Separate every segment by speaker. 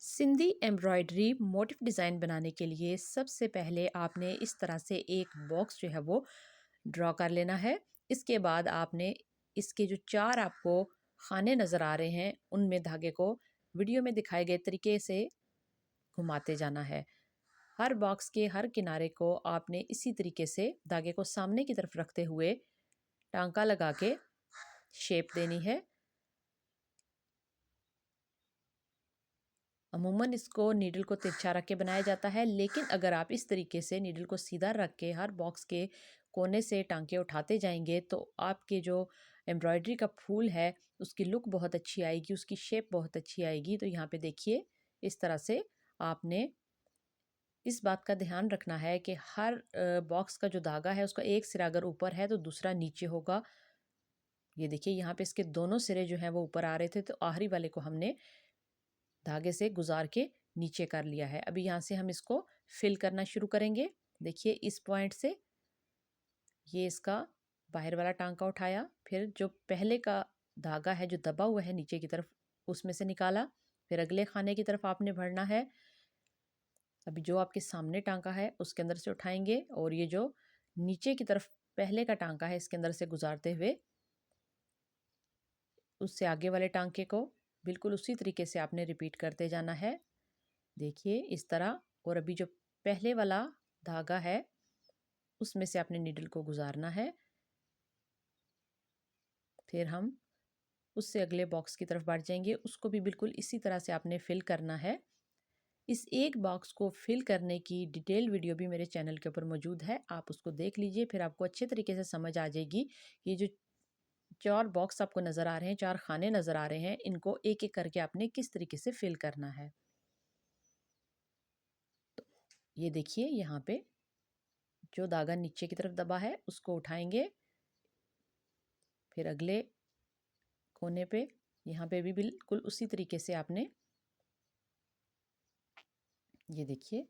Speaker 1: Sindhi embroidery motif design बनाने के लिए सबसे पहले आपने इस तरह से एक बॉक्स जो है वो ड्रॉ कर लेना है। इसके बाद आपने इसके जो चार आपको खाने नज़र आ रहे हैं उनमें धागे को वीडियो में दिखाए गए तरीके से घुमाते जाना है। हर बॉक्स के हर किनारे को आपने इसी तरीके से धागे को सामने की तरफ रखते हुए टांका लगा के शेप देनी है। अमूमन इसको नीडल को तिरछा रख के बनाया जाता है, लेकिन अगर आप इस तरीके से नीडल को सीधा रख के हर बॉक्स के कोने से टांके उठाते जाएंगे तो आपके जो एम्ब्रॉयडरी का फूल है उसकी लुक बहुत अच्छी आएगी, उसकी शेप बहुत अच्छी आएगी। तो यहाँ पे देखिए इस तरह से आपने इस बात का ध्यान रखना है कि हर बॉक्स का जो धागा है उसका एक सिरा अगर ऊपर है तो दूसरा नीचे होगा। ये देखिए यहाँ पे इसके दोनों सिरे जो हैं वो ऊपर आ रहे थे, तो आखिरी वाले को हमने धागे से गुजार के नीचे कर लिया है। अभी यहाँ से हम इसको फिल करना शुरू करेंगे। देखिए इस पॉइंट से ये इसका बाहर वाला टांका उठाया, फिर जो पहले का धागा है जो दबा हुआ है नीचे की तरफ उसमें से निकाला, फिर अगले खाने की तरफ आपने भरना है। अभी जो आपके सामने टांका है उसके अंदर से उठाएंगे और ये जो नीचे की तरफ पहले का टांका है इसके अंदर से गुजारते हुए उससे आगे वाले टांके को बिल्कुल उसी तरीके से आपने रिपीट करते जाना है। देखिए इस तरह। और अभी जो पहले वाला धागा है उसमें से आपने नीडल को गुजारना है, फिर हम उससे अगले बॉक्स की तरफ बढ़ जाएंगे। उसको भी बिल्कुल इसी तरह से आपने फिल करना है। इस एक बॉक्स को फिल करने की डिटेल वीडियो भी मेरे चैनल के ऊपर मौजूद है, आप उसको देख लीजिए, फिर आपको अच्छे तरीके से समझ आ जाएगी। ये जो चार बॉक्स आपको नज़र आ रहे हैं, चार खाने नज़र आ रहे हैं, इनको एक एक करके आपने किस तरीके से फिल करना है। तो ये देखिए यहाँ पे जो धागा नीचे की तरफ दबा है उसको उठाएंगे, फिर अगले कोने पे यहाँ पे भी बिल्कुल उसी तरीके से आपने ये देखिए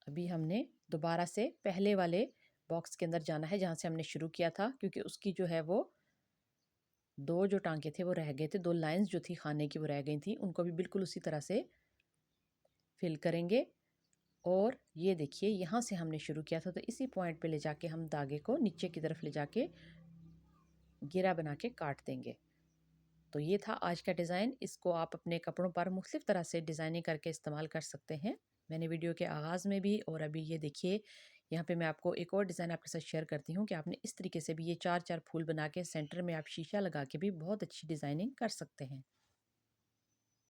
Speaker 1: अभी हमने दोबारा से पहले वाले बॉक्स के अंदर जाना है जहाँ से हमने शुरू किया था, क्योंकि उसकी जो है वो दो जो टांके थे वो रह गए थे, दो लाइंस जो थी खाने की वो रह गई थी, उनको भी बिल्कुल उसी तरह से फिल करेंगे। और ये देखिए यहाँ से हमने शुरू किया था तो इसी पॉइंट पे ले जाके हम धागे को नीचे की तरफ ले जाके घेरा बना के काट देंगे। तो ये था आज का डिज़ाइन। इसको आप अपने कपड़ों पर मुख्तलिफ तरह से डिज़ाइनिंग करके इस्तेमाल कर सकते हैं। मैंने वीडियो के आगाज़ में भी और अभी ये देखिए यहाँ पे मैं आपको एक और डिज़ाइन आपके साथ शेयर करती हूँ कि आपने इस तरीके से भी ये चार चार फूल बना के सेंटर में आप शीशा लगा के भी बहुत अच्छी डिज़ाइनिंग कर सकते हैं।